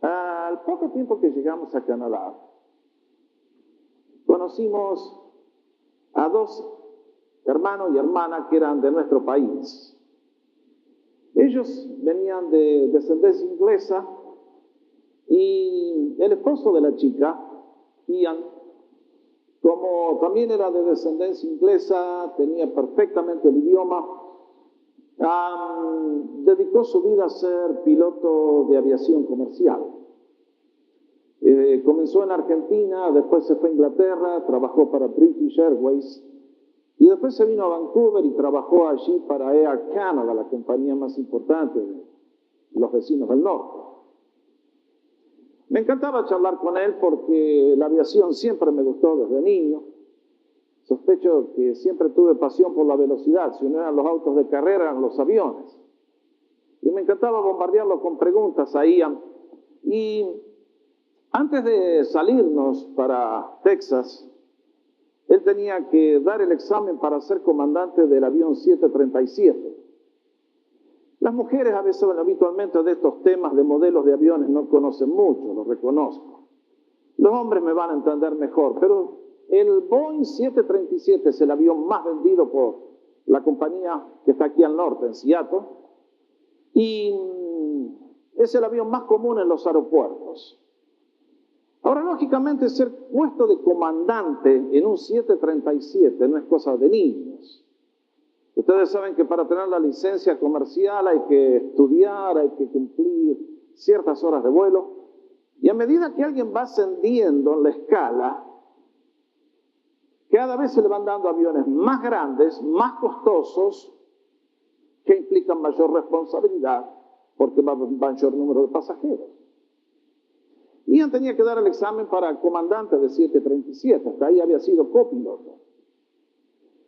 Al poco tiempo que llegamos a Canadá, conocimos a dos hermanos y hermanas que eran de nuestro país. Ellos venían de descendencia inglesa y el esposo de la chica, Ian, como también era de descendencia inglesa, tenía perfectamente el idioma, dedicó su vida a ser piloto de aviación comercial. Comenzó en Argentina, después se fue a Inglaterra, trabajó para British Airways y después se vino a Vancouver y trabajó allí para Air Canada, la compañía más importante de los vecinos del norte. Me encantaba charlar con él porque la aviación siempre me gustó desde niño. Sospecho que siempre tuve pasión por la velocidad. Si no eran los autos de carrera, eran los aviones. Y me encantaba bombardearlo con preguntas a Ian. Y antes de salirnos para Texas, él tenía que dar el examen para ser comandante del avión 737. Las mujeres a veces, habitualmente de estos temas de modelos de aviones no conocen mucho, lo reconozco. Los hombres me van a entender mejor, pero el Boeing 737 es el avión más vendido por la compañía que está aquí al norte, en Seattle, y es el avión más común en los aeropuertos. Ahora, lógicamente, ser puesto de comandante en un 737 no es cosa de niños. Ustedes saben que para tener la licencia comercial hay que estudiar, hay que cumplir ciertas horas de vuelo. Y a medida que alguien va ascendiendo en la escala, cada vez se le van dando aviones más grandes, más costosos, que implican mayor responsabilidad porque va mayor número de pasajeros. Ian tenía que dar el examen para comandante de 737, hasta ahí había sido copiloto.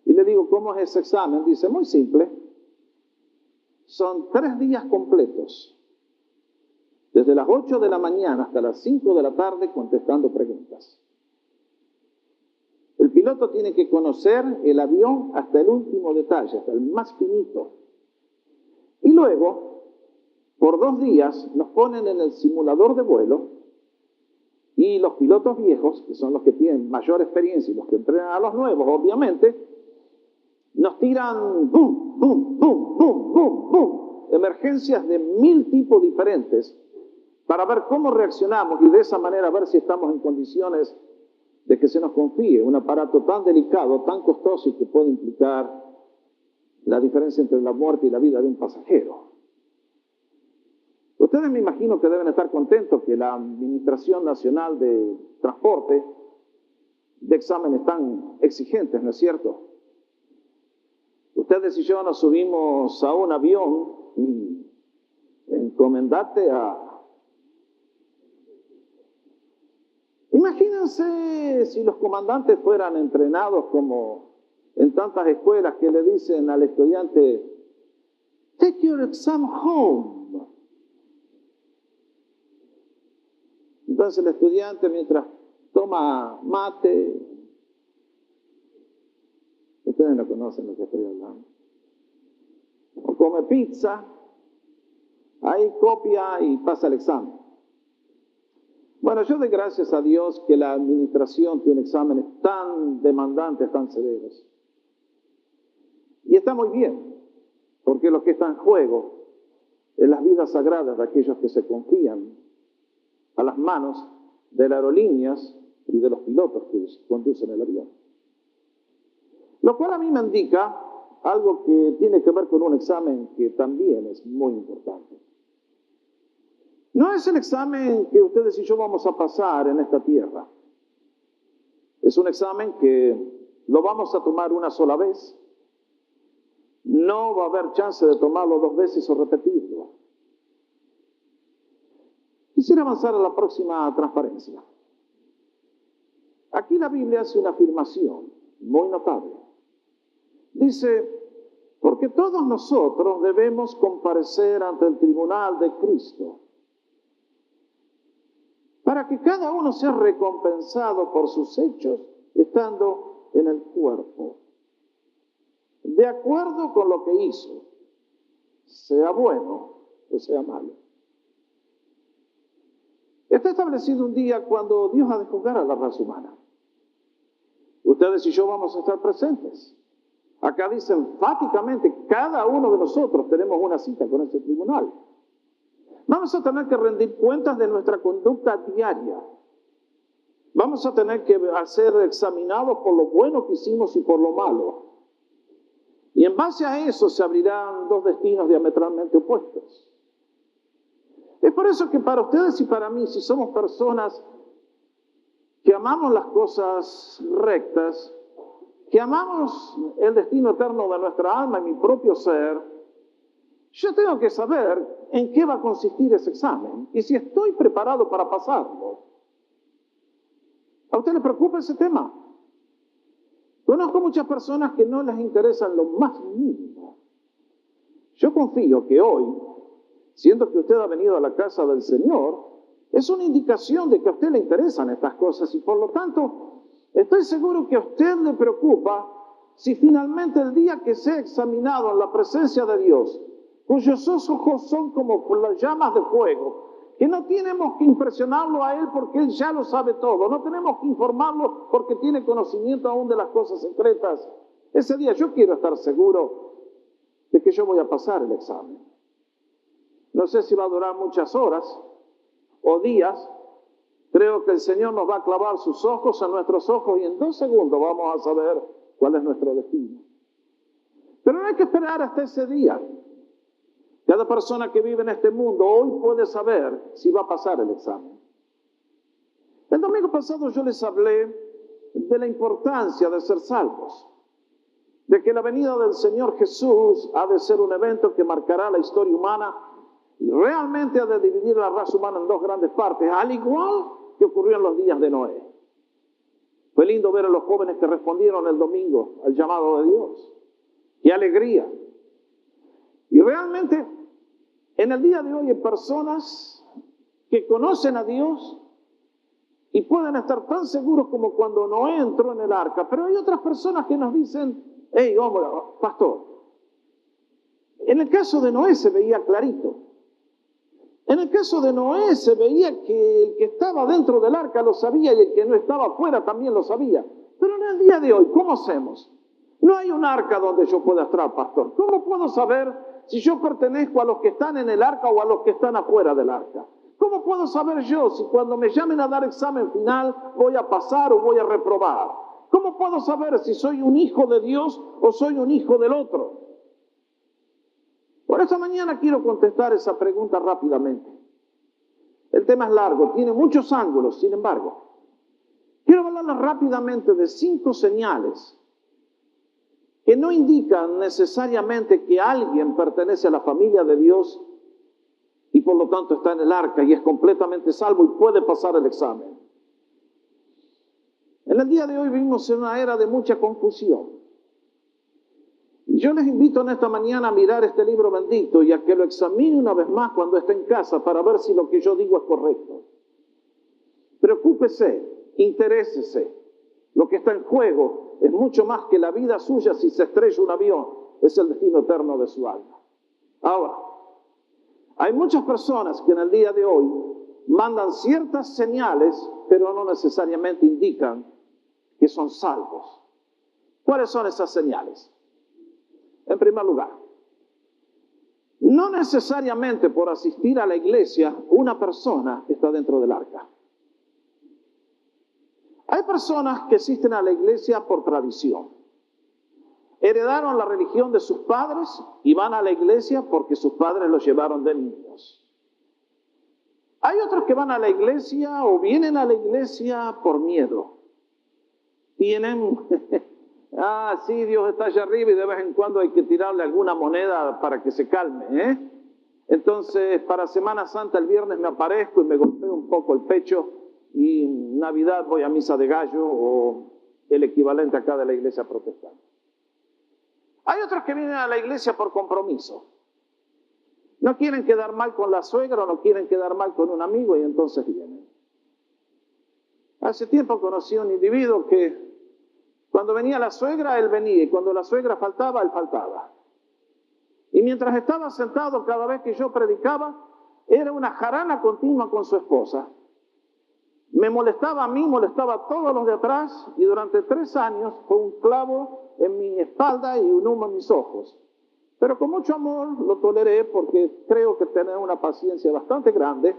Y le digo, ¿cómo es ese examen? Dice, muy simple. Son 3 días completos. Desde las 8 de la mañana hasta las 5 de la tarde contestando preguntas. El piloto tiene que conocer el avión hasta el último detalle, hasta el más finito. Y luego, por 2 días, nos ponen en el simulador de vuelo y los pilotos viejos, que son los que tienen mayor experiencia y los que entrenan a los nuevos, obviamente, nos tiran boom, boom, boom, boom, boom, boom, emergencias de 1000 tipos diferentes para ver cómo reaccionamos y de esa manera ver si estamos en condiciones de que se nos confíe un aparato tan delicado, tan costoso y que puede implicar la diferencia entre la muerte y la vida de un pasajero. Ustedes me imagino que deben estar contentos que la Administración Nacional de Transporte de exámenes tan exigentes, ¿no es cierto? Ustedes y yo nos subimos a un avión y encomendate a... Imagínense si los comandantes fueran entrenados como en tantas escuelas que le dicen al estudiante, take your exam home. Entonces el estudiante mientras toma mate, ustedes no conocen lo que estoy hablando, o come pizza, ahí copia y pasa el examen. Bueno, yo doy gracias a Dios que la administración tiene exámenes tan demandantes, tan severos. Y está muy bien, porque lo que está en juego es las vidas sagradas de aquellos que se confían a las manos de las aerolíneas y de los pilotos que conducen el avión. Lo cual a mí me indica algo que tiene que ver con un examen que también es muy importante. No es el examen que ustedes y yo vamos a pasar en esta tierra. Es un examen que lo vamos a tomar una sola vez. No va a haber chance de tomarlo 2 veces o repetirlo. Quisiera avanzar a la próxima transparencia. Aquí la Biblia hace una afirmación muy notable. Dice, porque todos nosotros debemos comparecer ante el tribunal de Cristo, para que cada uno sea recompensado por sus hechos estando en el cuerpo, de acuerdo con lo que hizo, sea bueno o sea malo. Está establecido un día cuando Dios ha de juzgar a la raza humana. Ustedes y yo vamos a estar presentes. Acá dice enfáticamente, cada uno de nosotros tenemos una cita con ese tribunal. Vamos a tener que rendir cuentas de nuestra conducta diaria. Vamos a tener que ser examinados por lo bueno que hicimos y por lo malo. Y en base a eso se abrirán dos destinos diametralmente opuestos. Es por eso que para ustedes y para mí, si somos personas que amamos las cosas rectas, que amamos el destino eterno de nuestra alma y mi propio ser, yo tengo que saber en qué va a consistir ese examen y si estoy preparado para pasarlo. ¿A usted le preocupa ese tema? Conozco muchas personas que no les interesan lo más mínimo. Yo confío que hoy, siendo que usted ha venido a la casa del Señor, es una indicación de que a usted le interesan estas cosas y por lo tanto estoy seguro que a usted le preocupa si finalmente el día que sea examinado en la presencia de Dios, cuyos ojos son como las llamas de fuego, que no tenemos que impresionarlo a Él porque Él ya lo sabe todo, no tenemos que informarlo porque tiene conocimiento aún de las cosas secretas. Ese día yo quiero estar seguro de que yo voy a pasar el examen. No sé si va a durar muchas horas o días. Creo que el Señor nos va a clavar sus ojos a nuestros ojos y en 2 segundos vamos a saber cuál es nuestro destino. Pero no hay que esperar hasta ese día. Cada persona que vive en este mundo hoy puede saber si va a pasar el examen. El domingo pasado yo les hablé de la importancia de ser salvos, de que la venida del Señor Jesús ha de ser un evento que marcará la historia humana y realmente ha de dividir la raza humana en 2 grandes partes, al igual que ocurrió en los días de Noé. Fue lindo ver a los jóvenes que respondieron el domingo al llamado de Dios. ¡Qué alegría! Y realmente, en el día de hoy hay personas que conocen a Dios y pueden estar tan seguros como cuando Noé entró en el arca. Pero hay otras personas que nos dicen, hey, hombre, pastor, en el caso de Noé se veía clarito. En el caso de Noé se veía que el que estaba dentro del arca lo sabía y el que no estaba afuera también lo sabía. Pero en el día de hoy, ¿cómo hacemos? No hay un arca donde yo pueda entrar, pastor. ¿Cómo puedo saber si yo pertenezco a los que están en el arca o a los que están afuera del arca? ¿Cómo puedo saber yo si cuando me llamen a dar examen final voy a pasar o voy a reprobar? ¿Cómo puedo saber si soy un hijo de Dios o soy un hijo del otro? Por esta mañana quiero contestar esa pregunta rápidamente. El tema es largo, tiene muchos ángulos, sin embargo. Quiero hablarles rápidamente de 5 señales que no indican necesariamente que alguien pertenece a la familia de Dios y por lo tanto está en el arca y es completamente salvo y puede pasar el examen. En el día de hoy vivimos en una era de mucha confusión. Y yo les invito en esta mañana a mirar este libro bendito y a que lo examine una vez más cuando esté en casa para ver si lo que yo digo es correcto. Preocúpese, interésese. Lo que está en juego es mucho más que la vida suya si se estrella un avión. Es el destino eterno de su alma. Ahora, hay muchas personas que en el día de hoy mandan ciertas señales, pero no necesariamente indican que son salvos. ¿Cuáles son esas señales? En primer lugar, no necesariamente por asistir a la iglesia una persona está dentro del arca. Hay personas que asisten a la iglesia por tradición. Heredaron la religión de sus padres y van a la iglesia porque sus padres los llevaron de niños. Hay otros que van a la iglesia o vienen a la iglesia por miedo. Tienen, sí, Dios está allá arriba y de vez en cuando hay que tirarle alguna moneda para que se calme, ¿eh? Entonces, para Semana Santa el viernes me aparezco y me golpeo un poco el pecho y Navidad voy a misa de gallo o el equivalente acá de la iglesia protestante. Hay otros que vienen a la iglesia por compromiso. No quieren quedar mal con la suegra o no quieren quedar mal con un amigo y entonces vienen. Hace tiempo conocí a un individuo que cuando venía la suegra, él venía y cuando la suegra faltaba, él faltaba. Y mientras estaba sentado cada vez que yo predicaba, era una jarana continua con su esposa. Me molestaba a mí, molestaba a todos los de atrás, y durante 3 años fue un clavo en mi espalda y un humo en mis ojos. Pero con mucho amor lo toleré porque creo que tenía una paciencia bastante grande.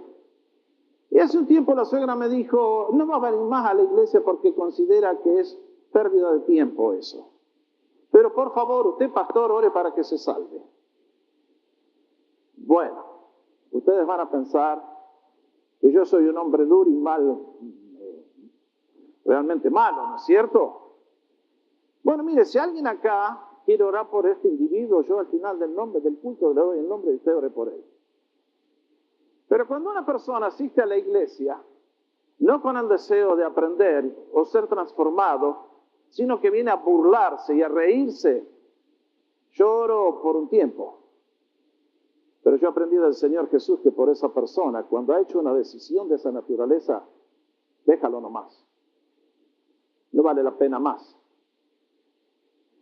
Y hace un tiempo la suegra me dijo, no va a venir más a la iglesia porque considera que es pérdida de tiempo eso. Pero por favor, usted pastor, ore para que se salve. Bueno, ustedes van a pensar que yo soy un hombre duro y malo, realmente malo, ¿no es cierto? Bueno, mire, si alguien acá quiere orar por este individuo, yo al final del culto le doy el nombre y usted ore por él. Pero cuando una persona asiste a la iglesia, no con el deseo de aprender o ser transformado, sino que viene a burlarse y a reírse, yo oro por un tiempo. Pero yo aprendí del Señor Jesús que por esa persona, cuando ha hecho una decisión de esa naturaleza, déjalo nomás. No vale la pena más.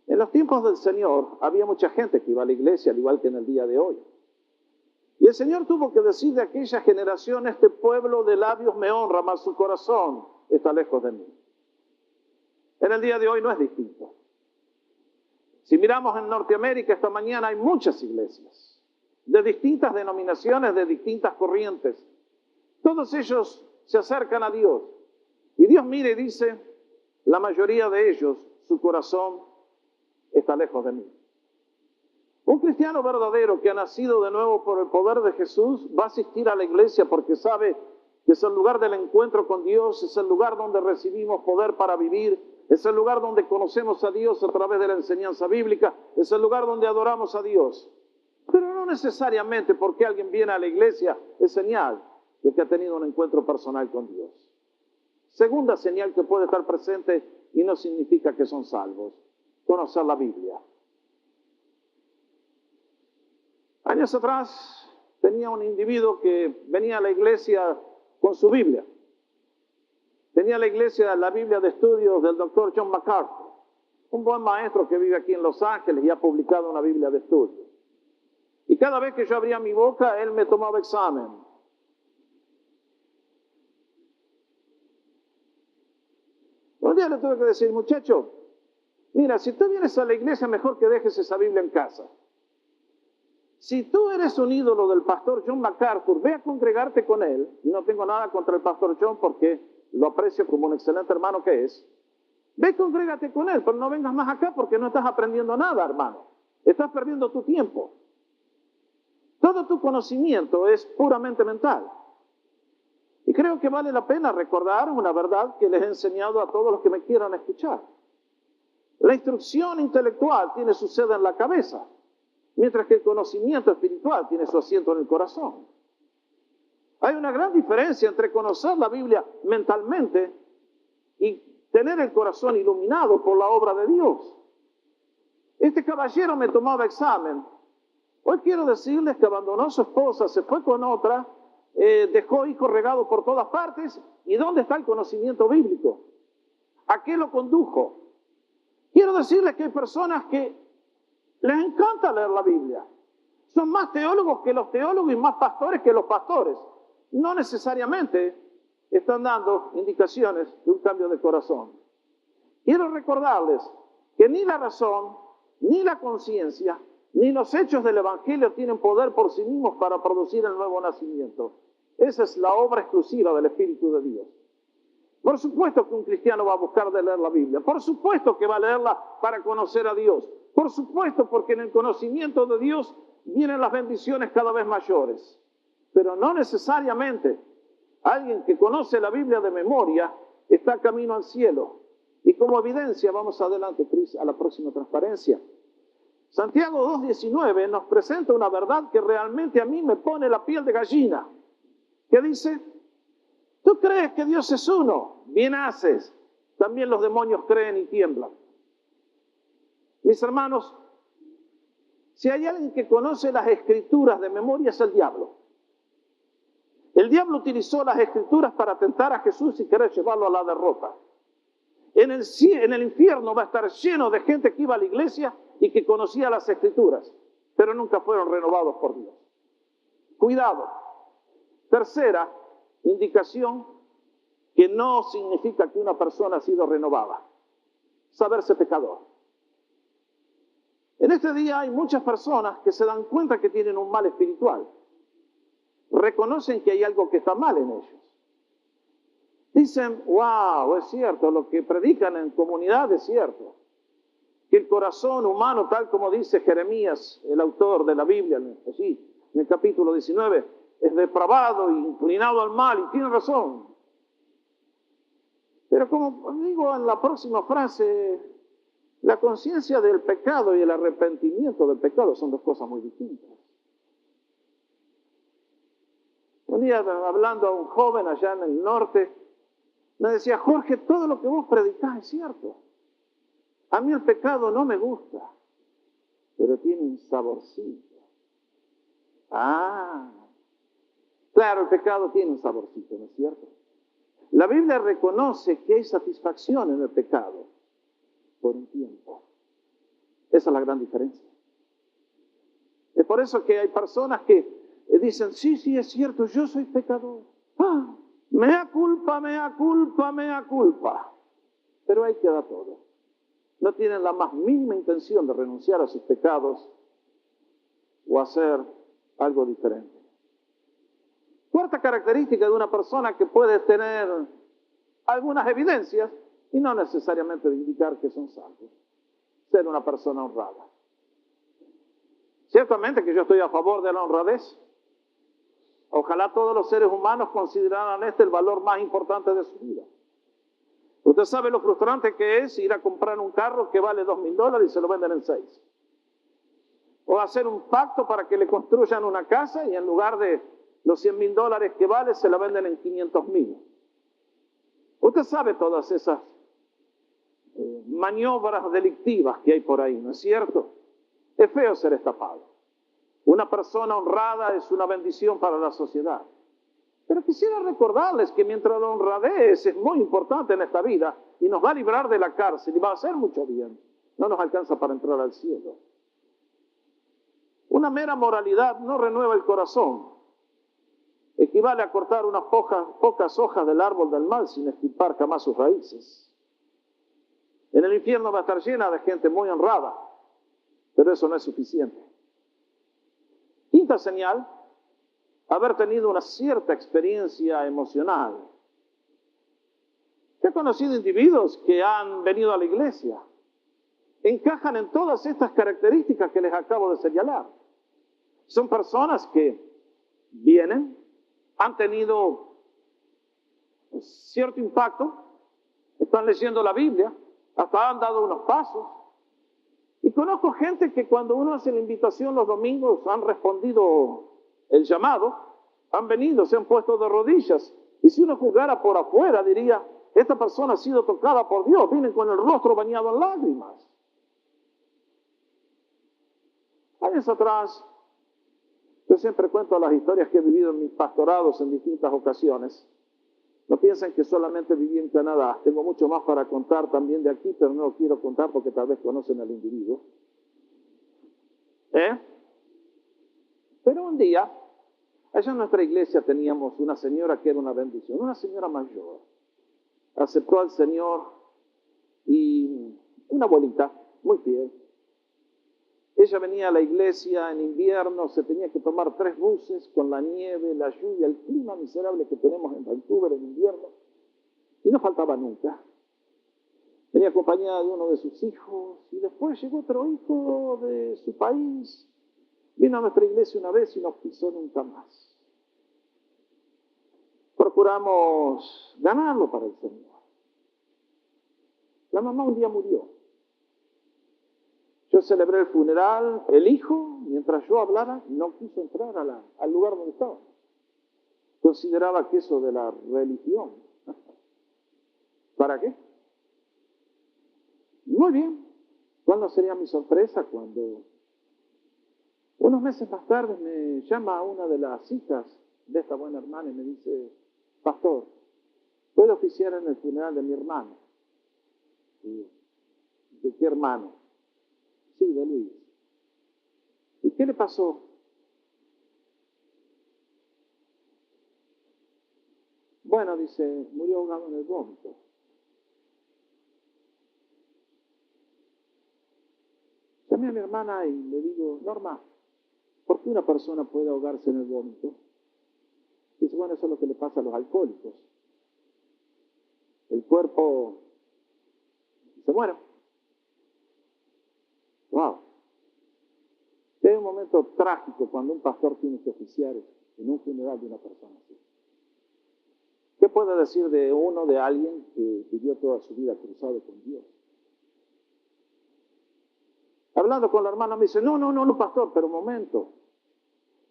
En los tiempos del Señor había mucha gente que iba a la iglesia, al igual que en el día de hoy. Y el Señor tuvo que decir de aquella generación, este pueblo de labios me honra, mas su corazón está lejos de mí. En el día de hoy no es distinto. Si miramos en Norteamérica, esta mañana hay muchas iglesias, de distintas denominaciones, de distintas corrientes. Todos ellos se acercan a Dios. Y Dios mira y dice, la mayoría de ellos, su corazón está lejos de mí. Un cristiano verdadero que ha nacido de nuevo por el poder de Jesús va a asistir a la iglesia porque sabe que es el lugar del encuentro con Dios, es el lugar donde recibimos poder para vivir, es el lugar donde conocemos a Dios a través de la enseñanza bíblica, es el lugar donde adoramos a Dios. Pero no necesariamente porque alguien viene a la iglesia es señal de que ha tenido un encuentro personal con Dios. Segunda señal que puede estar presente y no significa que son salvos, conocer la Biblia. Años atrás tenía un individuo que venía a la iglesia con su Biblia. Tenía la iglesia la Biblia de estudios del doctor John MacArthur, un buen maestro que vive aquí en Los Ángeles y ha publicado una Biblia de estudios. Y cada vez que yo abría mi boca, él me tomaba examen. Un día le tuve que decir, muchacho, mira, si tú vienes a la iglesia, mejor que dejes esa Biblia en casa. Si tú eres un ídolo del pastor John MacArthur, ve a congregarte con él. Y no tengo nada contra el pastor John porque lo aprecio como un excelente hermano que es. Ve, congrégate con él, pero no vengas más acá porque no estás aprendiendo nada, hermano. Estás perdiendo tu tiempo. Todo tu conocimiento es puramente mental. Y creo que vale la pena recordar una verdad que les he enseñado a todos los que me quieran escuchar. La instrucción intelectual tiene su sede en la cabeza, mientras que el conocimiento espiritual tiene su asiento en el corazón. Hay una gran diferencia entre conocer la Biblia mentalmente y tener el corazón iluminado por la obra de Dios. Este caballero me tomaba examen. Hoy quiero decirles que abandonó a su esposa, se fue con otra, dejó hijos regados por todas partes. ¿Y dónde está el conocimiento bíblico? ¿A qué lo condujo? Quiero decirles que hay personas que les encanta leer la Biblia. Son más teólogos que los teólogos y más pastores que los pastores. No necesariamente están dando indicaciones de un cambio de corazón. Quiero recordarles que ni la razón, ni la conciencia, ni los hechos del Evangelio tienen poder por sí mismos para producir el nuevo nacimiento. Esa es la obra exclusiva del Espíritu de Dios. Por supuesto que un cristiano va a buscar de leer la Biblia. Por supuesto que va a leerla para conocer a Dios. Por supuesto, porque en el conocimiento de Dios vienen las bendiciones cada vez mayores. Pero no necesariamente alguien que conoce la Biblia de memoria está camino al cielo. Y como evidencia, vamos adelante, Cris, a la próxima transparencia. Santiago 2:19 nos presenta una verdad que realmente a mí me pone la piel de gallina. Que dice, ¿tú crees que Dios es uno? Bien haces. También los demonios creen y tiemblan. Mis hermanos, si hay alguien que conoce las Escrituras de memoria es el diablo. El diablo utilizó las Escrituras para tentar a Jesús y querer llevarlo a la derrota. En el infierno va a estar lleno de gente que iba a la iglesia y que conocía las Escrituras, pero nunca fueron renovados por Dios. Cuidado. Tercera indicación que no significa que una persona ha sido renovada. Saberse pecador. En este día hay muchas personas que se dan cuenta que tienen un mal espiritual. Reconocen que hay algo que está mal en ellos. Dicen, wow, es cierto, lo que predican en comunidad es cierto. Que el corazón humano, tal como dice Jeremías, el autor de la Biblia, allí, en el capítulo 19, es depravado e inclinado al mal, y tiene razón. Pero como digo en la próxima frase, la conciencia del pecado y el arrepentimiento del pecado son dos cosas muy distintas. Un día hablando a un joven allá en el norte, me decía, Jorge, todo lo que vos predicás es cierto. A mí el pecado no me gusta, pero tiene un saborcito. Ah, claro, el pecado tiene un saborcito, ¿no es cierto? La Biblia reconoce que hay satisfacción en el pecado por un tiempo. Esa es la gran diferencia. Es por eso que hay personas que dicen, sí, es cierto, yo soy pecador. Ah, mea culpa, mea culpa, mea culpa. Pero ahí queda todo. No tienen la más mínima intención de renunciar a sus pecados o hacer algo diferente. Cuarta característica de una persona que puede tener algunas evidencias y no necesariamente indicar que son salvos. Ser una persona honrada. Ciertamente que yo estoy a favor de la honradez. Ojalá todos los seres humanos consideraran este el valor más importante de su vida. Usted sabe lo frustrante que es ir a comprar un carro que vale $2,000 y se lo venden en 6. O hacer un pacto para que le construyan una casa y en lugar de los $100,000 que vale, se la venden en 500,000. Usted sabe todas esas maniobras delictivas que hay por ahí, ¿no es cierto? Es feo ser estafado. Una persona honrada es una bendición para la sociedad. Pero quisiera recordarles que mientras la honradez es muy importante en esta vida y nos va a librar de la cárcel y va a hacer mucho bien, no nos alcanza para entrar al cielo. Una mera moralidad no renueva el corazón. Equivale a cortar unas pocas hojas del árbol del mal sin extirpar jamás sus raíces. En el infierno va a estar llena de gente muy honrada, pero eso no es suficiente. Quinta señal, haber tenido una cierta experiencia emocional. He conocido individuos que han venido a la iglesia, encajan en todas estas características que les acabo de señalar. Son personas que vienen, han tenido cierto impacto, están leyendo la Biblia, hasta han dado unos pasos. Y conozco gente que cuando uno hace la invitación los domingos han respondido el llamado, han venido, se han puesto de rodillas. Y si uno juzgara por afuera, diría, esta persona ha sido tocada por Dios, vienen con el rostro bañado en lágrimas. Años atrás, yo siempre cuento las historias que he vivido en mis pastorados en distintas ocasiones. No piensen que solamente viví en Canadá. Tengo mucho más para contar también de aquí, pero no lo quiero contar porque tal vez conocen al individuo. Pero un día, allá en nuestra iglesia teníamos una señora que era una bendición, una señora mayor. Aceptó al Señor y una abuelita muy fiel. Ella venía a la iglesia en invierno, se tenía que tomar 3 buses con la nieve, la lluvia, el clima miserable que tenemos en Vancouver en invierno. Y no faltaba nunca. Venía acompañada de uno de sus hijos y después llegó otro hijo de su país. Vino a nuestra iglesia una vez y no pisó nunca más. Procuramos ganarlo para el Señor. La mamá un día murió. Yo celebré el funeral, el hijo, mientras yo hablaba, no quiso entrar al lugar donde estaba. Consideraba que eso de la religión. ¿Para qué? Muy bien. ¿Cuándo sería mi sorpresa? Cuando unos meses más tarde me llama una de las hijas de esta buena hermana y me dice, pastor, ¿puedo oficiar en el funeral de mi hermano? ¿De qué hermano? Sí, de Luis. ¿Y qué le pasó? Bueno, dice, murió ahogado en el vómito. Llamé a mi hermana y le digo, Norma, ¿por qué una persona puede ahogarse en el vómito? Dice, bueno, eso es lo que le pasa a los alcohólicos. El cuerpo se muere. Wow. Hay un momento trágico cuando un pastor tiene que oficiar en un funeral de una persona así. ¿Qué puede decir de uno, de alguien que vivió toda su vida cruzado con Dios? Hablando con la hermana me dice, no, pastor, pero un momento.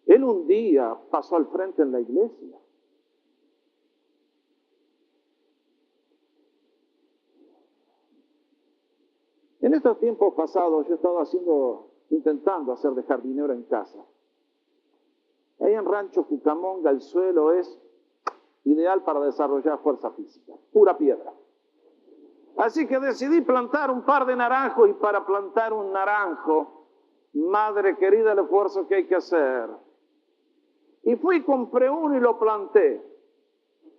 Él un día pasó al frente en la iglesia. En estos tiempos pasados yo he estado intentando hacer de jardinero en casa. Ahí en Rancho Cucamonga el suelo es ideal para desarrollar fuerza física, pura piedra. Así que decidí plantar un par de naranjos y para plantar un naranjo, madre querida, el esfuerzo que hay que hacer. Y fui, compré uno y lo planté.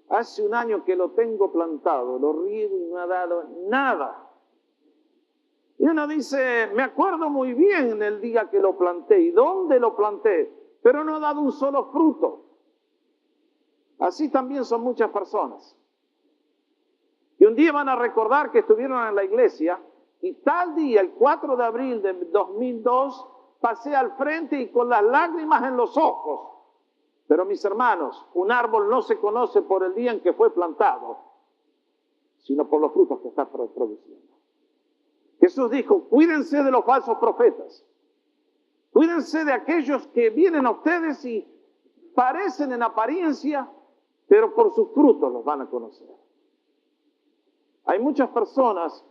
Hace un año que lo tengo plantado, lo riego y no ha dado nada. Y uno dice, me acuerdo muy bien el día que lo planté y dónde lo planté, pero no ha dado un solo fruto. Así también son muchas personas. Y un día van a recordar que estuvieron en la iglesia y tal día, el 4 de abril de 2002, pasé al frente y con las lágrimas en los ojos. Pero mis hermanos, un árbol no se conoce por el día en que fue plantado, sino por los frutos que está produciendo. Jesús dijo, cuídense de los falsos profetas. Cuídense de aquellos que vienen a ustedes y parecen en apariencia, pero por sus frutos los van a conocer. Hay muchas personas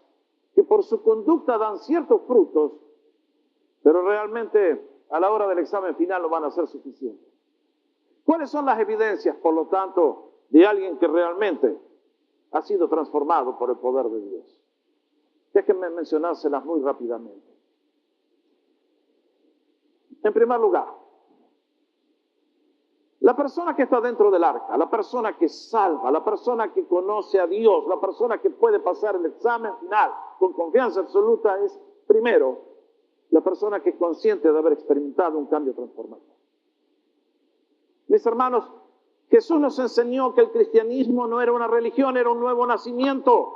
que por su conducta dan ciertos frutos, pero realmente a la hora del examen final no van a ser suficientes. ¿Cuáles son las evidencias, por lo tanto, de alguien que realmente ha sido transformado por el poder de Dios? Déjenme mencionárselas muy rápidamente. En primer lugar, la persona que está dentro del arca, la persona que salva, la persona que conoce a Dios, la persona que puede pasar el examen final con confianza absoluta es, primero, la persona que es consciente de haber experimentado un cambio transformador. Mis hermanos, Jesús nos enseñó que el cristianismo no era una religión, era un nuevo nacimiento.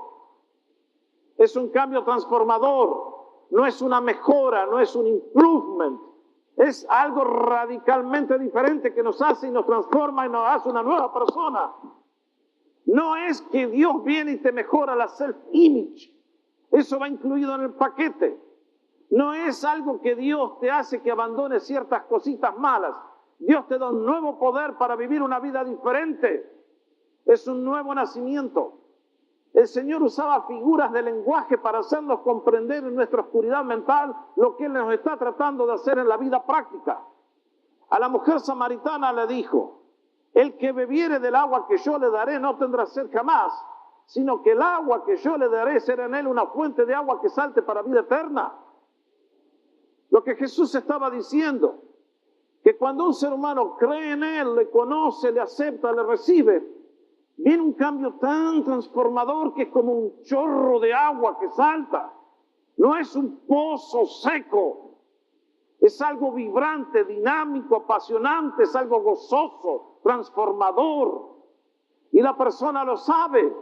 Es un cambio transformador, no es una mejora, no es un improvement. Es algo radicalmente diferente que nos hace y nos transforma y nos hace una nueva persona. No es que Dios viene y te mejora la self-image. Eso va incluido en el paquete. No es algo que Dios te hace que abandones ciertas cositas malas. Dios te da un nuevo poder para vivir una vida diferente. Es un nuevo nacimiento. El Señor usaba figuras de lenguaje para hacernos comprender en nuestra oscuridad mental lo que Él nos está tratando de hacer en la vida práctica. A la mujer samaritana le dijo, el que bebiere del agua que yo le daré no tendrá sed jamás, sino que el agua que yo le daré será en él una fuente de agua que salte para vida eterna. Lo que Jesús estaba diciendo, que cuando un ser humano cree en Él, le conoce, le acepta, le recibe, viene un cambio tan transformador que es como un chorro de agua que salta. No es un pozo seco. Es algo vibrante, dinámico, apasionante, es algo gozoso, transformador. Y la persona lo sabe.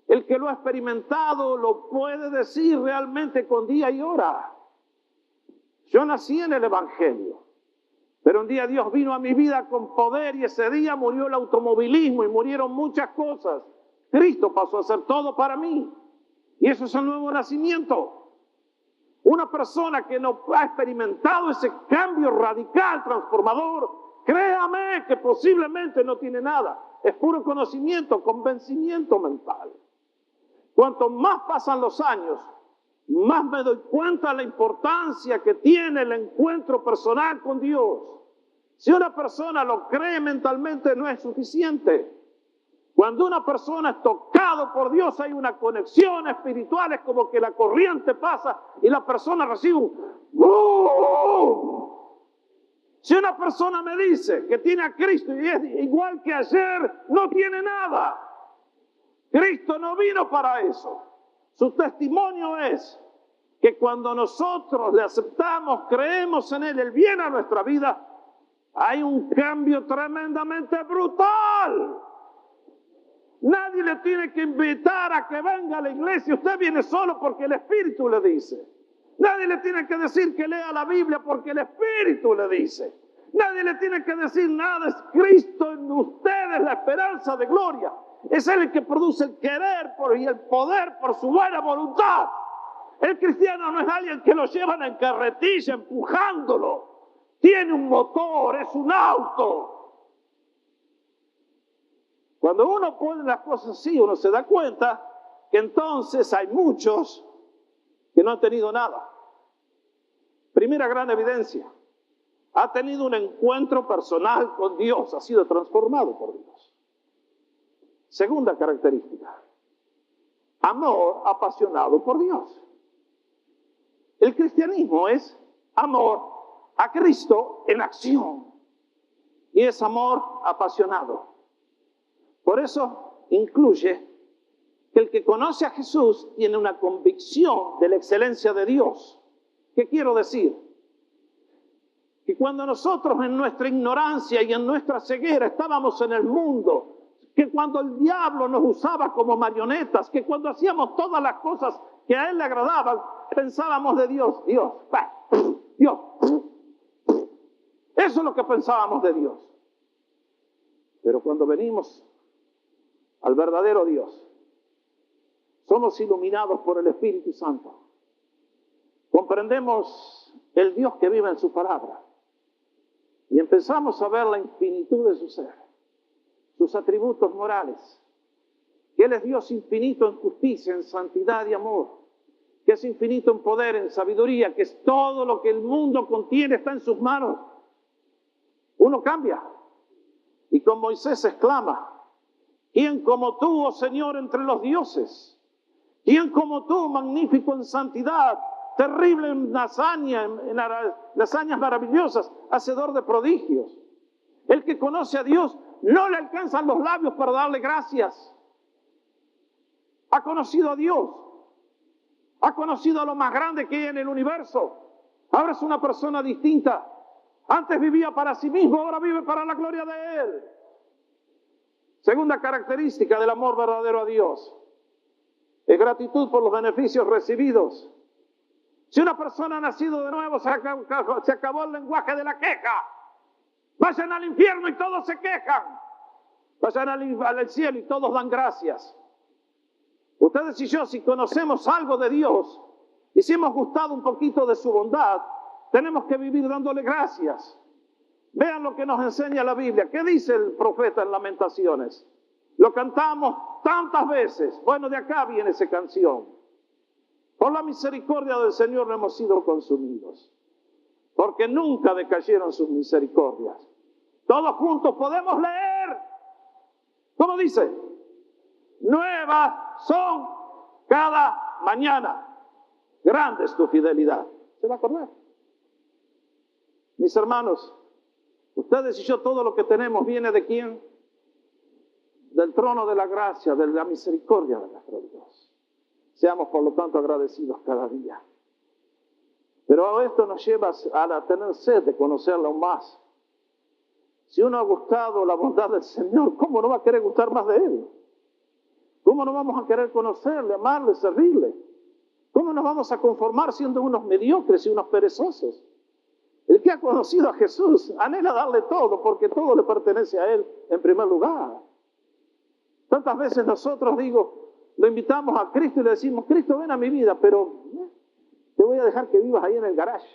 El que lo ha experimentado lo puede decir realmente con día y hora. Yo nací en el Evangelio. Pero un día Dios vino a mi vida con poder y ese día murió el automovilismo y murieron muchas cosas. Cristo pasó a ser todo para mí. Y eso es el nuevo nacimiento. Una persona que no ha experimentado ese cambio radical, transformador, créame que posiblemente no tiene nada. Es puro conocimiento, convencimiento mental. Cuanto más pasan los años, más me doy cuenta de la importancia que tiene el encuentro personal con Dios. Si una persona lo cree mentalmente no es suficiente. Cuando una persona es tocado por Dios hay una conexión espiritual, es como que la corriente pasa y la persona recibe un ¡boom! Si una persona me dice que tiene a Cristo y es igual que ayer, no tiene nada. Cristo no vino para eso. Su testimonio es que cuando nosotros le aceptamos, creemos en Él, Él viene a nuestra vida, hay un cambio tremendamente brutal. Nadie le tiene que invitar a que venga a la iglesia. Usted viene solo porque el Espíritu le dice. Nadie le tiene que decir que lea la Biblia porque el Espíritu le dice. Nadie le tiene que decir nada. Es Cristo en ustedes, la esperanza de gloria. Es Él el que produce el querer y el poder por su buena voluntad. El cristiano no es alguien que lo llevan en carretilla empujándolo. Tiene un motor, es un auto. Cuando uno pone las cosas así, uno se da cuenta que entonces hay muchos que no han tenido nada. Primera gran evidencia, ha tenido un encuentro personal con Dios, ha sido transformado por Dios. Segunda característica, amor apasionado por Dios. El cristianismo es amor a Cristo en acción y es amor apasionado. Por eso incluye que el que conoce a Jesús tiene una convicción de la excelencia de Dios. ¿Qué quiero decir? Que cuando nosotros en nuestra ignorancia y en nuestra ceguera estábamos en el mundo, que cuando el diablo nos usaba como marionetas, que cuando hacíamos todas las cosas que a él le agradaban, pensábamos de Dios, Dios. Eso es lo que pensábamos de Dios. Pero cuando venimos al verdadero Dios, somos iluminados por el Espíritu Santo. Comprendemos el Dios que vive en su palabra y empezamos a ver la infinitud de su ser, sus atributos morales, que Él es Dios infinito en justicia, en santidad y amor, que es infinito en poder, en sabiduría, que es todo lo que el mundo contiene, está en sus manos. Uno cambia y con Moisés exclama: ¿quién como tú, oh Señor, entre los dioses? ¿Quién como tú, magnífico en santidad, terrible en hazañas maravillosas, hacedor de prodigios? El que conoce a Dios no le alcanzan los labios para darle gracias. Ha conocido a Dios, ha conocido a lo más grande que hay en el universo. Ahora es una persona distinta. Antes vivía para sí mismo, ahora vive para la gloria de Él. Segunda característica del amor verdadero a Dios es gratitud por los beneficios recibidos. Si una persona ha nacido de nuevo, se acabó el lenguaje de la queja. Vayan al infierno y todos se quejan. Vayan al cielo y todos dan gracias. Ustedes y yo, si conocemos algo de Dios y si hemos gustado un poquito de su bondad, tenemos que vivir dándole gracias. Vean lo que nos enseña la Biblia. ¿Qué dice el profeta en Lamentaciones? Lo cantamos tantas veces. Bueno, de acá viene esa canción. Por la misericordia del Señor no hemos sido consumidos, porque nunca decayeron sus misericordias. Todos juntos podemos leer. ¿Cómo dice? Nuevas son cada mañana. Grande es tu fidelidad. ¿Se va a acordar? Mis hermanos, ustedes y yo, todo lo que tenemos viene ¿de quién? Del trono de la gracia, de la misericordia de nuestro Dios. Seamos por lo tanto agradecidos cada día. Pero esto nos lleva a tener sed de conocerlo aún más. Si uno ha gustado la bondad del Señor, ¿cómo no va a querer gustar más de Él? ¿Cómo no vamos a querer conocerle, amarle, servirle? ¿Cómo nos vamos a conformar siendo unos mediocres y unos perezosos? El que ha conocido a Jesús anhela darle todo, porque todo le pertenece a Él en primer lugar. Tantas veces nosotros, lo invitamos a Cristo y le decimos: Cristo, ven a mi vida, pero te voy a dejar que vivas ahí en el garage.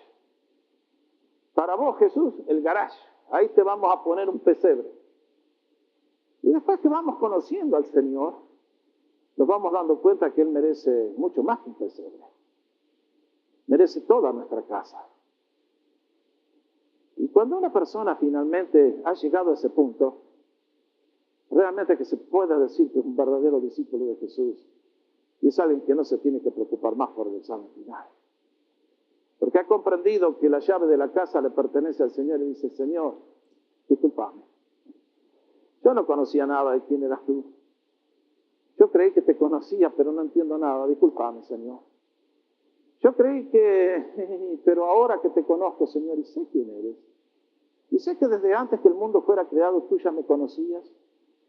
Para vos, Jesús, el garage. Ahí te vamos a poner un pesebre. Y después que vamos conociendo al Señor, nos vamos dando cuenta que Él merece mucho más que un pesebre. Merece toda nuestra casa. Y cuando una persona finalmente ha llegado a ese punto, realmente que se pueda decir que es un verdadero discípulo de Jesús y es alguien que no se tiene que preocupar más por el examen final. Porque ha comprendido que la llave de la casa le pertenece al Señor y dice, Señor, discúlpame. Yo no conocía nada de quién eras tú. Yo creí que te conocía, pero no entiendo nada. Discúlpame, Señor. Yo creí que, pero ahora que te conozco, Señor, y sé quién eres. Y sé que desde antes que el mundo fuera creado, tú ya me conocías.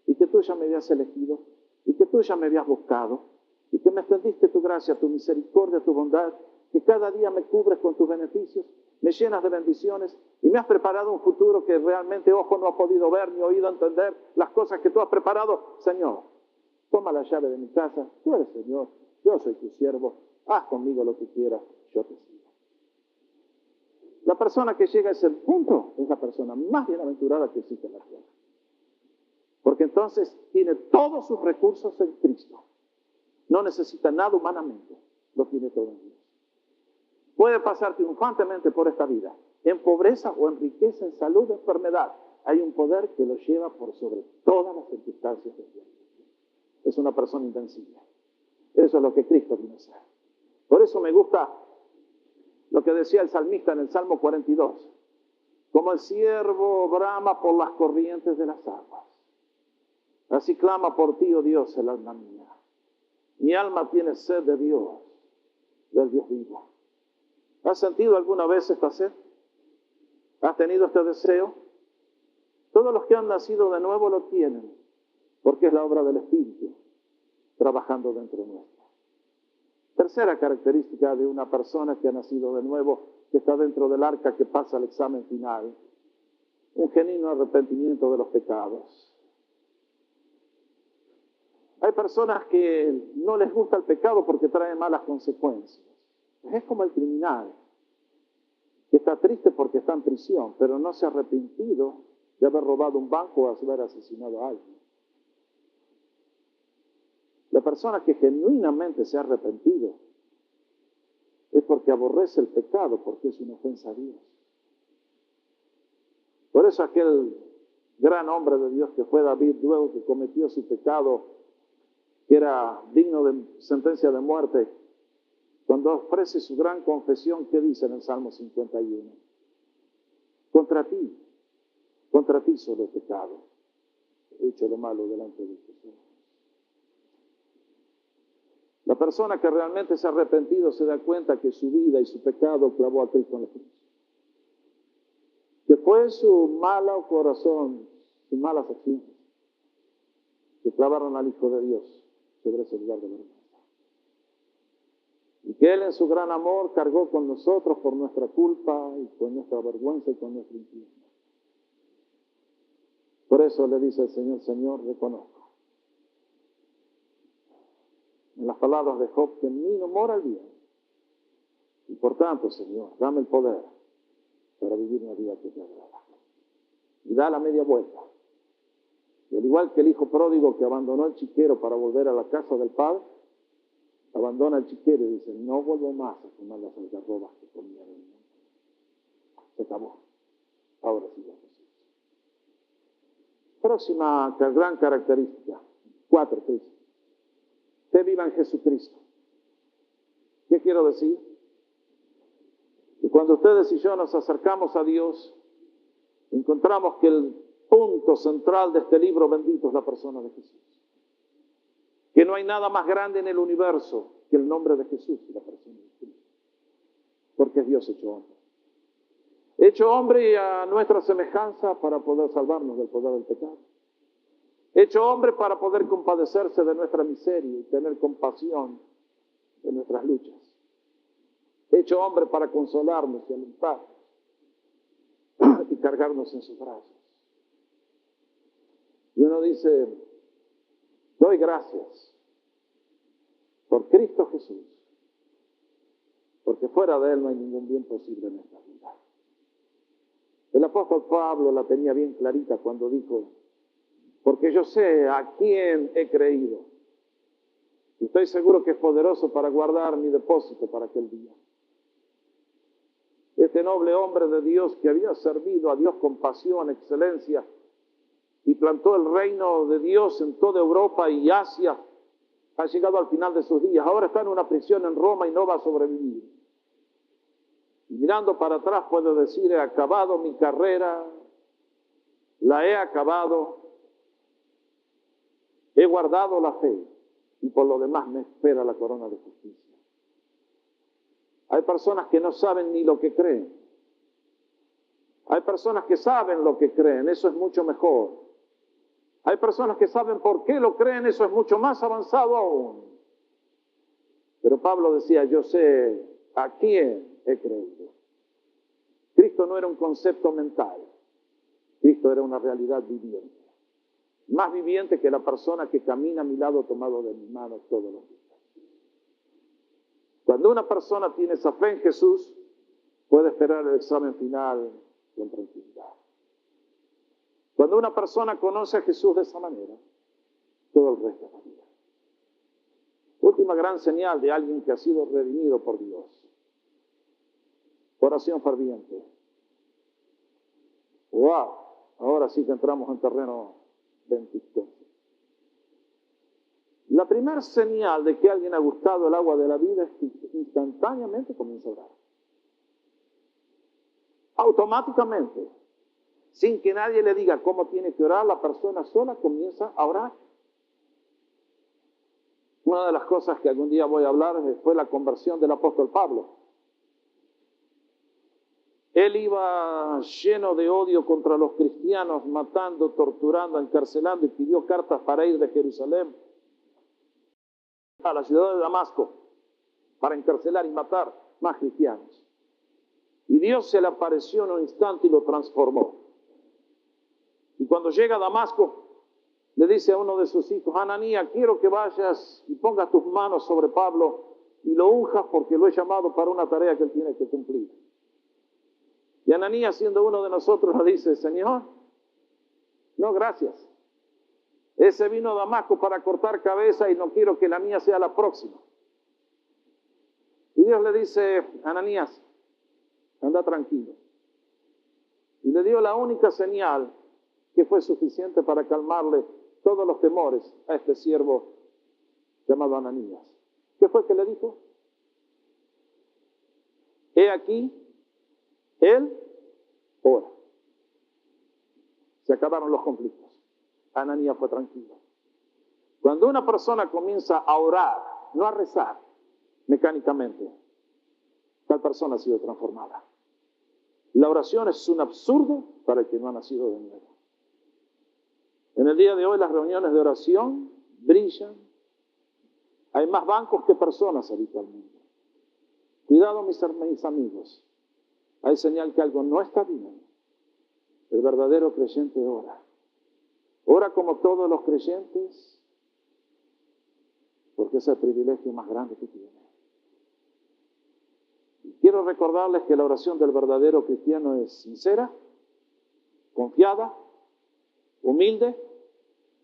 Y que tú ya me habías elegido. Y que tú ya me habías buscado. Y que me extendiste tu gracia, tu misericordia, tu bondad. Que cada día me cubres con tus beneficios. Me llenas de bendiciones. Y me has preparado un futuro que realmente ojo no ha podido ver ni oído entender. Las cosas que tú has preparado, Señor. Toma la llave de mi casa. Tú eres Señor. Yo soy tu siervo. Haz conmigo lo que quieras. Yo te sigo. La persona que llega a ese punto es la persona más bienaventurada que existe en la tierra. Porque entonces tiene todos sus recursos en Cristo. No necesita nada humanamente. Lo tiene todo en Dios. Puede pasar triunfantemente por esta vida. En pobreza o en riqueza, en salud o enfermedad. Hay un poder que lo lleva por sobre todas las circunstancias de Dios. Es una persona invencible. Eso es lo que Cristo vino a hacer. Por eso me gusta lo que decía el salmista en el Salmo 42. Como el ciervo brama por las corrientes de las aguas. Así clama por ti, oh Dios, el alma mía. Mi alma tiene sed de Dios, del Dios vivo. ¿Has sentido alguna vez esta sed? ¿Has tenido este deseo? Todos los que han nacido de nuevo lo tienen, porque es la obra del Espíritu trabajando dentro nuestro. Tercera característica de una persona que ha nacido de nuevo, que está dentro del arca, que pasa el examen final. Un genuino arrepentimiento de los pecados. Hay personas que no les gusta el pecado porque trae malas consecuencias. Es como el criminal, que está triste porque está en prisión, pero no se ha arrepentido de haber robado un banco o haber asesinado a alguien. La persona que genuinamente se ha arrepentido es porque aborrece el pecado, porque es una ofensa a Dios. Por eso aquel gran hombre de Dios que fue David, luego que cometió su pecado, que era digno de sentencia de muerte, cuando ofrece su gran confesión, ¿qué dice en el Salmo 51? Contra ti solo he pecado, he hecho lo malo delante de tus ojos. La persona que realmente se ha arrepentido se da cuenta que su vida y su pecado clavó a Cristo en la cruz. Que fue su malo corazón, sus malas acciones, que clavaron al Hijo de Dios sobre ese lugar de vergüenza. Y que Él en su gran amor cargó con nosotros por nuestra culpa y con nuestra vergüenza y con nuestro infierno. Por eso le dice el Señor, Señor, reconozco. En las palabras de Job, que en mí no mora el bien. Y por tanto, Señor, dame el poder para vivir una vida que te agrada. Y da la media vuelta. Y al igual que el hijo pródigo que abandonó el chiquero para volver a la casa del padre, abandona el chiquero y dice, no vuelvo más a tomar las algarrobas que comía de mí. Se acabó. Ahora sí ya no sé. Próxima gran característica. 4, que dice. Fe viva en Jesucristo. ¿Qué quiero decir? Que cuando ustedes y yo nos acercamos a Dios, encontramos que el punto central de este libro bendito es la persona de Jesús. Que no hay nada más grande en el universo que el nombre de Jesús y la persona de Cristo. Porque es Dios hecho hombre. Hecho hombre a nuestra semejanza para poder salvarnos del poder del pecado. Hecho hombre para poder compadecerse de nuestra miseria y tener compasión de nuestras luchas. Hecho hombre para consolarnos y alentarnos y cargarnos en sus brazos. Y uno dice, doy gracias por Cristo Jesús, porque fuera de Él no hay ningún bien posible en esta vida. El apóstol Pablo la tenía bien clarita cuando dijo, porque yo sé a quién he creído. Y estoy seguro que es poderoso para guardar mi depósito para aquel día. Este noble hombre de Dios que había servido a Dios con pasión, excelencia, y plantó el reino de Dios en toda Europa y Asia, ha llegado al final de sus días. Ahora está en una prisión en Roma y no va a sobrevivir. Y mirando para atrás puedo decir, he acabado mi carrera, la he acabado, he guardado la fe y por lo demás me espera la corona de justicia. Hay personas que no saben ni lo que creen. Hay personas que saben lo que creen, eso es mucho mejor. Hay personas que saben por qué lo creen, eso es mucho más avanzado aún. Pero Pablo decía, yo sé a quién he creído. Cristo no era un concepto mental, Cristo era una realidad viviente. Más viviente que la persona que camina a mi lado tomado de mi mano todos los días. Cuando una persona tiene esa fe en Jesús, puede esperar el examen final con tranquilidad. Cuando una persona conoce a Jesús de esa manera, todo el resto es la vida. Última gran señal de alguien que ha sido redimido por Dios. Oración ferviente. ¡Wow! Ahora sí que entramos en terreno ventiscoso. La primera señal de que alguien ha gustado el agua de la vida es que instantáneamente comienza a orar. Automáticamente, sin que nadie le diga cómo tiene que orar, la persona sola comienza a orar. Una de las cosas que algún día voy a hablar fue la conversión del apóstol Pablo. Él iba lleno de odio contra los cristianos, matando, torturando, encarcelando y pidió cartas para ir de Jerusalén a la ciudad de Damasco para encarcelar y matar más cristianos. Y Dios se le apareció en un instante y lo transformó. Y cuando llega a Damasco, le dice a uno de sus hijos, Ananías, quiero que vayas y pongas tus manos sobre Pablo y lo unjas porque lo he llamado para una tarea que él tiene que cumplir. Y Ananías, siendo uno de nosotros, le dice, Señor, no, gracias. Ese vino a Damasco para cortar cabeza y no quiero que la mía sea la próxima. Y Dios le dice, Ananías, anda tranquilo. Y le dio la única señal que fue suficiente para calmarle todos los temores a este siervo llamado Ananías. ¿Qué fue que le dijo? He aquí, él ora. Se acabaron los conflictos. Ananías fue tranquilo. Cuando una persona comienza a orar, no a rezar mecánicamente, tal persona ha sido transformada. La oración es un absurdo para el que no ha nacido de nuevo. En el día de hoy las reuniones de oración brillan. Hay más bancos que personas habitualmente. Cuidado mis amigos. Hay señal que algo no está bien. El verdadero creyente ora. Ora como todos los creyentes, porque es el privilegio más grande que tiene. Y quiero recordarles que la oración del verdadero cristiano es sincera, confiada, humilde,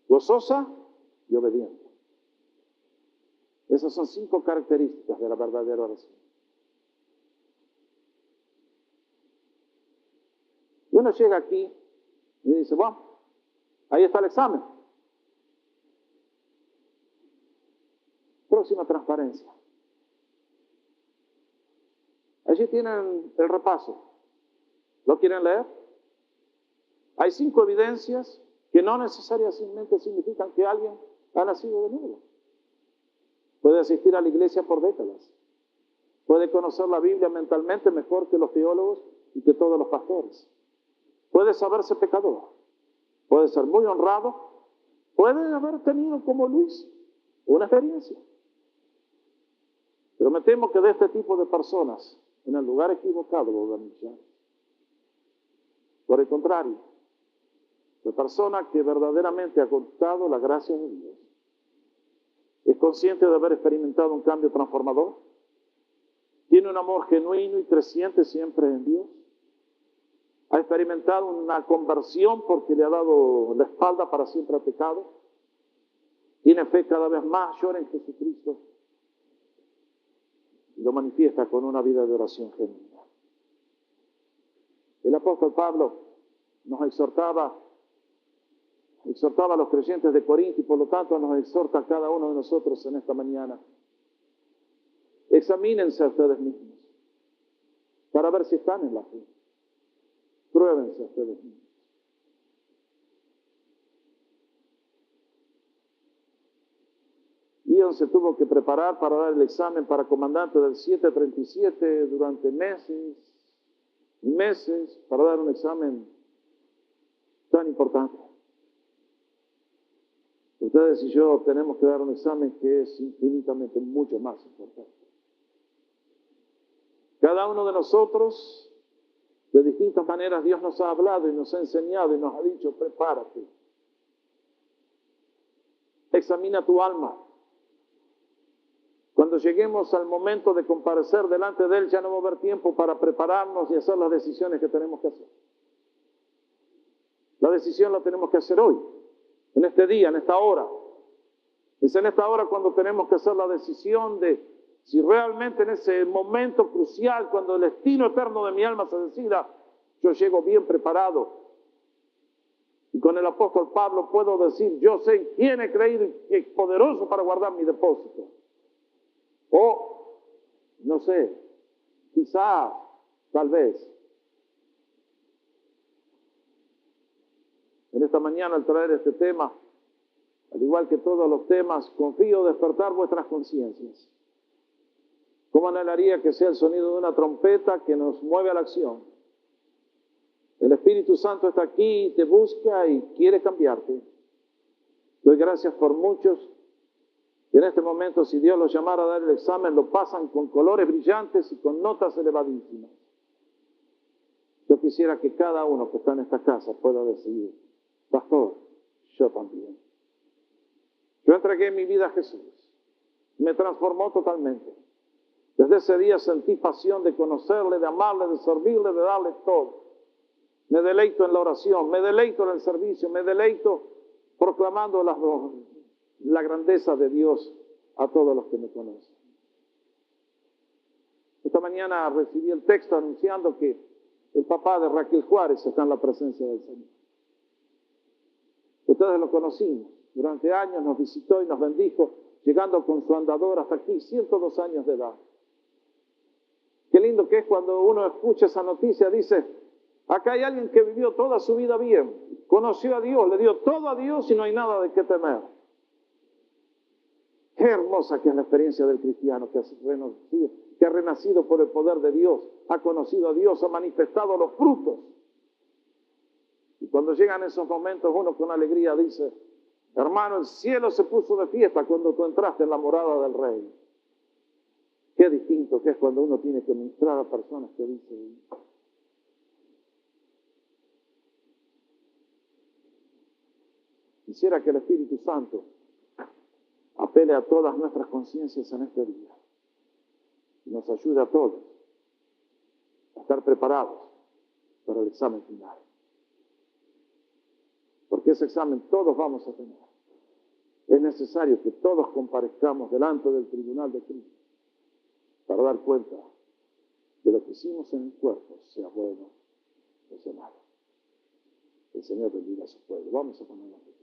gozosa y obediente. Esas son 5 características de la verdadera oración. Y uno llega aquí y dice, bueno, ahí está el examen. Próxima transparencia. Allí tienen el repaso. ¿Lo quieren leer? Hay 5 evidencias que no necesariamente significan que alguien ha nacido de nuevo. Puede asistir a la iglesia por décadas. Puede conocer la Biblia mentalmente mejor que los teólogos y que todos los pastores. Puede saberse pecador. Puede ser muy honrado. Puede haber tenido, como Luis, una experiencia. Pero me temo que de este tipo de personas, en el lugar equivocado, lo organizan. Por el contrario, la persona que verdaderamente ha contado la gracia de Dios, es consciente de haber experimentado un cambio transformador, tiene un amor genuino y creciente siempre en Dios, ha experimentado una conversión porque le ha dado la espalda para siempre al pecado, tiene fe cada vez mayor en Jesucristo y lo manifiesta con una vida de oración genuina. El apóstol Pablo nos exhortaba a los creyentes de Corinto y por lo tanto nos exhorta a cada uno de nosotros en esta mañana. Examínense a ustedes mismos. para ver si están en la fe. Pruébense ustedes mismos. Ion se tuvo que preparar para dar el examen para comandante del 737 durante meses y meses para dar un examen tan importante. Ustedes y yo tenemos que dar un examen que es infinitamente mucho más importante. Cada uno de nosotros, de distintas maneras, Dios nos ha hablado y nos ha enseñado y nos ha dicho, prepárate. Examina tu alma. Cuando lleguemos al momento de comparecer delante de Él, ya no va a haber tiempo para prepararnos y hacer las decisiones que tenemos que hacer. La decisión la tenemos que hacer hoy, en este día, en esta hora. Es en esta hora cuando tenemos que hacer la decisión de si realmente en ese momento crucial, cuando el destino eterno de mi alma se decida, yo llego bien preparado. Y con el apóstol Pablo puedo decir, yo sé en quién he creído y que es poderoso para guardar mi depósito. O, no sé, quizás, tal vez. En esta mañana al traer este tema, al igual que todos los temas, confío despertar vuestras conciencias. ¿Cómo anhelaría que sea el sonido de una trompeta que nos mueve a la acción? El Espíritu Santo está aquí y te busca y quiere cambiarte. Doy gracias por muchos y en este momento, si Dios los llamara a dar el examen, lo pasan con colores brillantes y con notas elevadísimas. Yo quisiera que cada uno que está en esta casa pueda decidir, pastor, yo también. Yo entregué mi vida a Jesús. Me transformó totalmente. Desde ese día sentí pasión de conocerle, de amarle, de servirle, de darle todo. Me deleito en la oración, me deleito en el servicio, me deleito proclamando la grandeza de Dios a todos los que me conocen. Esta mañana recibí el texto anunciando que el papá de Raquel Juárez está en la presencia del Señor. Ustedes lo conocimos. Durante años nos visitó y nos bendijo, llegando con su andador hasta aquí, 102 años de edad. Qué lindo que es cuando uno escucha esa noticia, dice, acá hay alguien que vivió toda su vida bien, conoció a Dios, le dio todo a Dios y no hay nada de qué temer. Qué hermosa que es la experiencia del cristiano que ha renacido por el poder de Dios, ha conocido a Dios, ha manifestado los frutos. Y cuando llegan esos momentos, uno con alegría dice, hermano, el cielo se puso de fiesta cuando tú entraste en la morada del Rey. Qué distinto que es cuando uno tiene que ministrar a personas que dicen, quisiera que el Espíritu Santo apele a todas nuestras conciencias en este día y nos ayude a todos a estar preparados para el examen final. Porque ese examen todos vamos a tener. Es necesario que todos comparezcamos delante del tribunal de Cristo para dar cuenta de lo que hicimos en el cuerpo, sea bueno o sea malo. El Señor bendiga a su pueblo. Vamos a ponerlo.